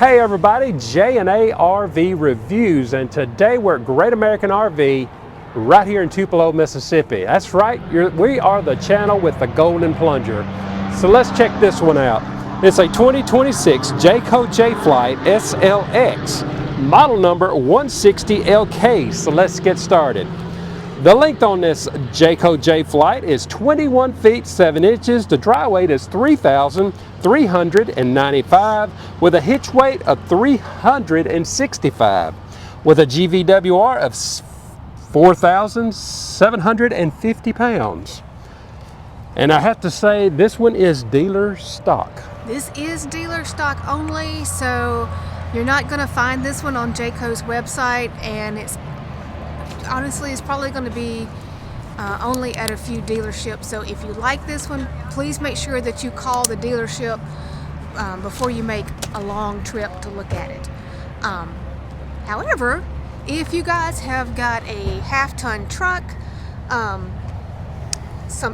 Hey everybody, J&A RV Reviews, and today we're at Great American RV right here in Tupelo, Mississippi. That's right, we are the channel with the golden plunger. So let's check this one out. It's a 2026 Jayco Jay Flight SLX, model number 160LK. So let's get started. The length on this Jayco Jay Flight is 21 feet 7 inches. The dry weight is 3,395 with a hitch weight of 365 with a GVWR of 4,750 pounds. And I have to say, this one is dealer stock. This is dealer stock only, so you're not going to find this one on Jayco's website, and it's probably going to be only at a few dealerships. So if you like this one, please make sure that you call the dealership before you make a long trip to look at it. However, if you guys have got a half-ton truck, some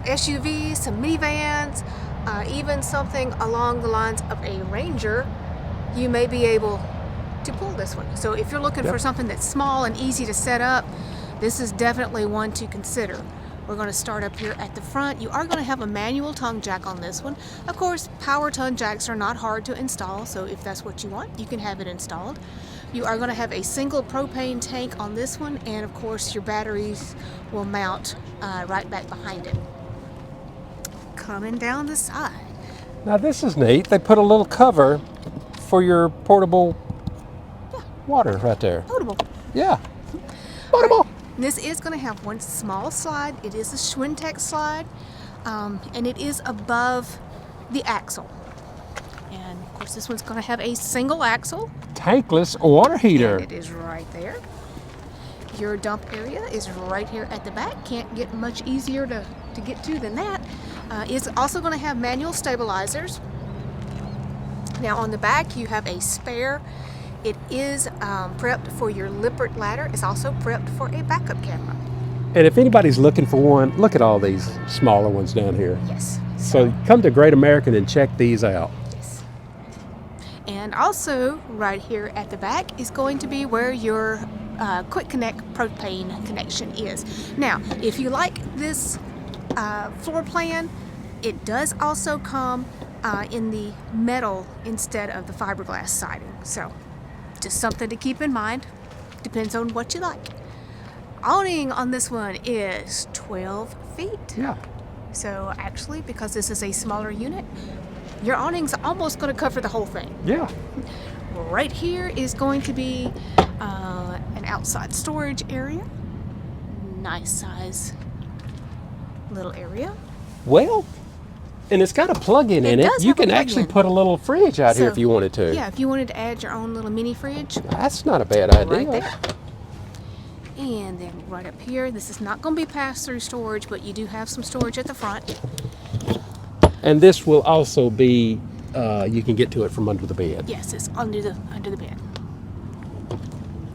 SUVs, some minivans, even something along the lines of a Ranger, you may be able to pull this one. So if you're looking for something that's small and easy to set up, this is definitely one to consider. We're going to start up here at the front. You are going to have a manual tongue jack on this one. Of course, power tongue jacks are not hard to install, so if that's what you want, you can have it installed. You are going to have a single propane tank on this one, and of course your batteries will mount right back behind it. Coming down the side. Now this is neat. They put a little cover for your portable water right there. Potable. Yeah, potable. This is going to have one small slide. It is a Schwintek slide, and it is above the axle. And of course, this one's going to have a single axle. Tankless water heater. And it is right there. Your dump area is right here at the back. Can't get much easier to get to than that. It's also going to have manual stabilizers. Now on the back, you have a spare. It is prepped for your Lippert ladder. It's also prepped for a backup camera. And if anybody's looking for one, look at all these smaller ones down here. Yes. So come to Great American and check these out. Yes. And also right here at the back is going to be where your quick connect propane connection is. Now, if you like this floor plan, it does also come in the metal instead of the fiberglass siding. So just something to keep in mind. Depends on what you like. Awning on this one is 12 feet. Yeah. So actually, because this is a smaller unit, your awning's almost going to cover the whole thing. Yeah. Right here is going to be an outside storage area. Nice size little area. Well, and it's got a plug-in in it. You can actually put a little fridge out here if you wanted to. Yeah, if you wanted to add your own little mini fridge. That's not a bad idea. Right there. And then right up here, this is not going to be pass-through storage, but you do have some storage at the front. And this will also be, you can get to it from under the bed. Yes, it's under the bed.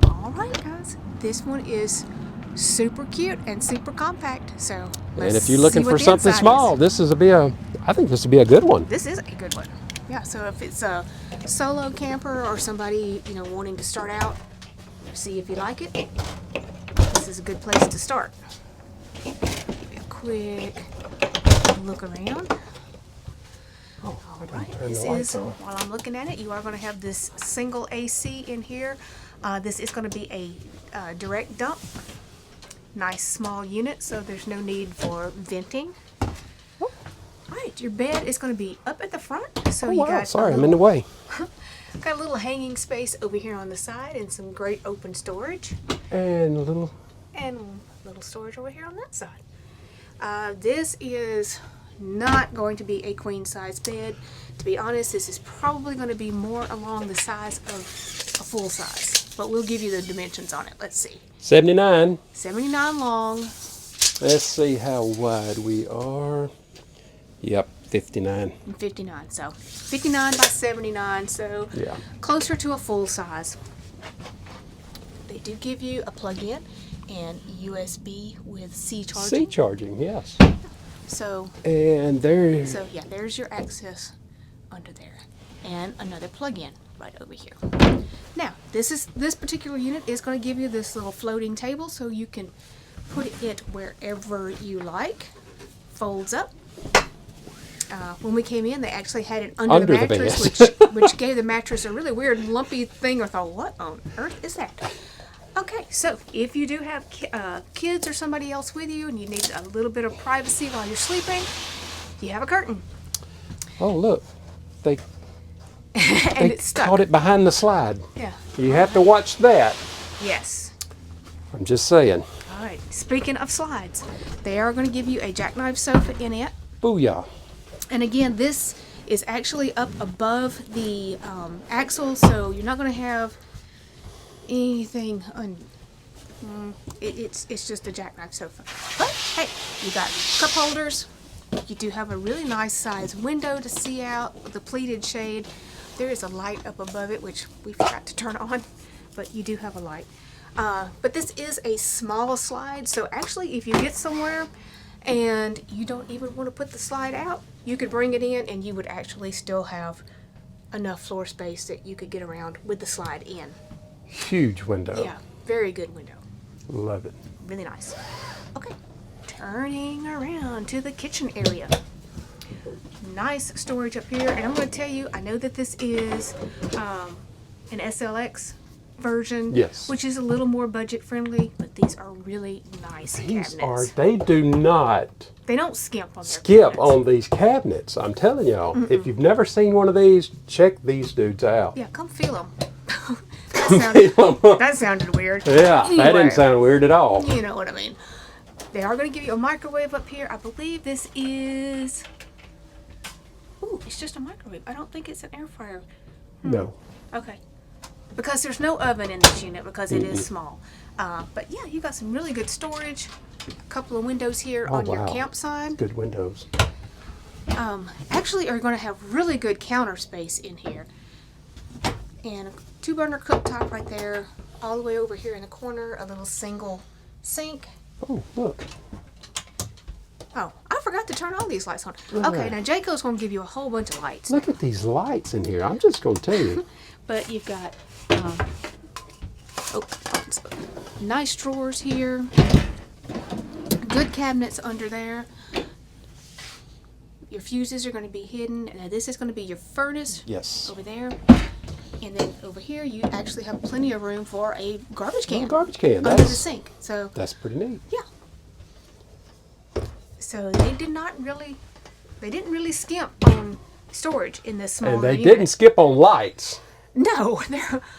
All right, guys. This one is super cute and super compact. So and if you're looking for something small, I think this would be a good one. This is a good one. Yeah. So if it's a solo camper or somebody wanting to start out, see if you like it. This is a good place to start. Give you a quick look around. Oh, all right. This is, while I'm looking at it, you are going to have this single AC in here. This is going to be a direct dump. Nice small unit, so there's no need for venting. All right, your bed is going to be up at the front. So you got sorry, I'm in the way. Got a little hanging space over here on the side and some great open storage. And a little storage over here on that side. This is not going to be a queen size bed. To be honest, this is probably going to be more along the size of a full size. But we'll give you the dimensions on it. Let's see. 79. 79 long. Let's see how wide we are. Yep, 59. 59. So 59 by 79. So yeah, closer to a full size. They do give you a plug-in and USB with C charging. C charging, yes. So and there. So yeah, there's your access under there, and another plug-in right over here. Now, this particular unit is going to give you this little floating table, so you can put it wherever you like. Folds up. When we came in, they actually had it under the mattress, which gave the mattress a really weird lumpy thing. I thought, what on earth is that? Okay, so if you do have kids or somebody else with you and you need a little bit of privacy while you're sleeping, you have a curtain. Oh, look. They it's stuck. caught it behind the slide. Yeah. You have to watch that. Yes. I'm just saying. All right. Speaking of slides, they are going to give you a jackknife sofa in it. Booyah. And again, this is actually up above the axle, so you're not going to have anything it's just a jackknife sofa. But hey, you got cup holders. You do have a really nice size window to see out with the pleated shade. There is a light up above it, which we forgot to turn on, but you do have a light. But this is a small slide, so actually if you get somewhere and you don't even want to put the slide out, you could bring it in and you would actually still have enough floor space that you could get around with the slide in. Huge window. Yeah, very good window. Love it. Really nice. Okay, turning around to the kitchen area. Nice storage up here, and I'm going to tell you, I know that this is an SLX version, yes, which is a little more budget friendly, but these are really nice cabinets. They don't skimp on these cabinets. I'm telling y'all, if you've never seen one of these, check these dudes out. Yeah, come feel them. That sounded weird. Yeah, anyway, that didn't sound weird at all. You know what I mean. They are going to give you a microwave up here. I believe this is... Ooh, it's just a microwave. I don't think it's an air fryer. No. Okay. Because there's no oven in this unit because it is small. But yeah, you got some really good storage. A couple of windows here on your campsite. Good windows. Actually, are going to have really good counter space in here. And a 2-burner cooktop right there. All the way over here in the corner, a little single sink. Oh, look. Oh, I forgot to turn all these lights on. Okay, now Jayco's going to give you a whole bunch of lights. Look at these lights in here. I'm just going to tell you. But you've got nice drawers here. Good cabinets under there. Your fuses are going to be hidden. Now this is going to be your furnace. Yes. Over there. And then over here, you actually have plenty of room for a garbage can. Under the sink. So that's pretty neat. Yeah. So they didn't really skimp on storage in this small unit. And they didn't skip on lights. No.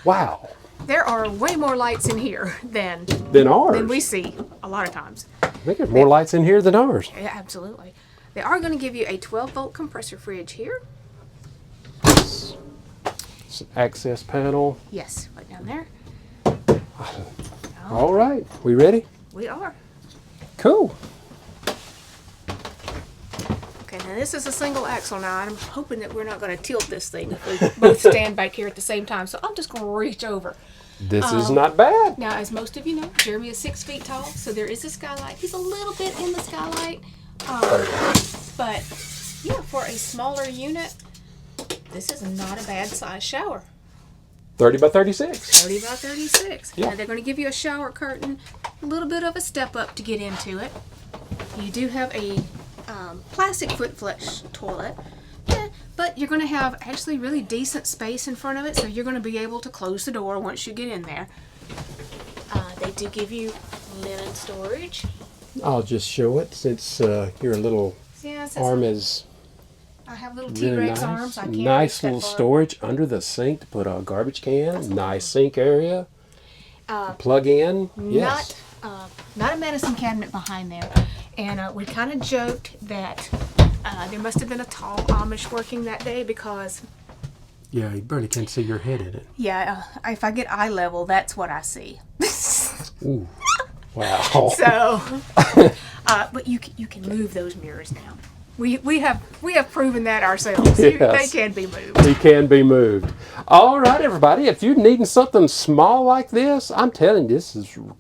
Wow. There are way more lights in here than ours. Than we see a lot of times. I think there's more lights in here than ours. Yeah, absolutely. They are going to give you a 12-volt compressor fridge here. Access panel. Yes, right down there. All right, we ready? We are. Cool. Okay, now this is a single axle now. I'm hoping that we're not going to tilt this thing if we both stand back here at the same time. So I'm just going to reach over. This is not bad. Now, as most of you know, Jeremy is 6 feet tall, so there is a skylight. He's a little bit in the skylight. But yeah, for a smaller unit, this is not a bad size shower. 30 by 36. 30 by 36. Yeah. Now they're going to give you a shower curtain, a little bit of a step up to get into it. You do have a plastic foot flush toilet, but you're going to have actually really decent space in front of it, so you're going to be able to close the door once you get in there. They do give you linen storage. I'll just show it since your little arm is... I have little really T-Rex arms. I can't nice little storage under the sink to put a garbage can. Nice sink area. Plug in. Yes. Not a medicine cabinet behind there. And we kind of joked that there must have been a tall Amish working that day because... Yeah, you barely can see your head in it. Yeah, if I get eye level, that's what I see. Ooh. Wow. So, but you can move those mirrors now. We have proven that ourselves. Yes. They can be moved. They can be moved. All right, everybody. If you're needing something small like this, I'm telling you,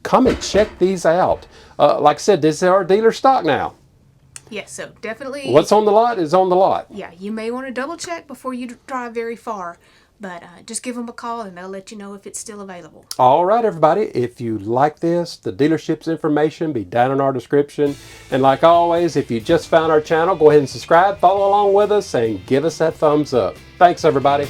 come and check these out. Like I said, this is our dealer stock now. Yes, so definitely. What's on the lot is on the lot. Yeah, you may want to double check before you drive very far, But just give them a call and they'll let you know if it's still available. All right, everybody. If you like this, the dealership's information be down in our description. And like always, if you just found our channel, go ahead and subscribe, follow along with us, and give us that thumbs up. Thanks, everybody.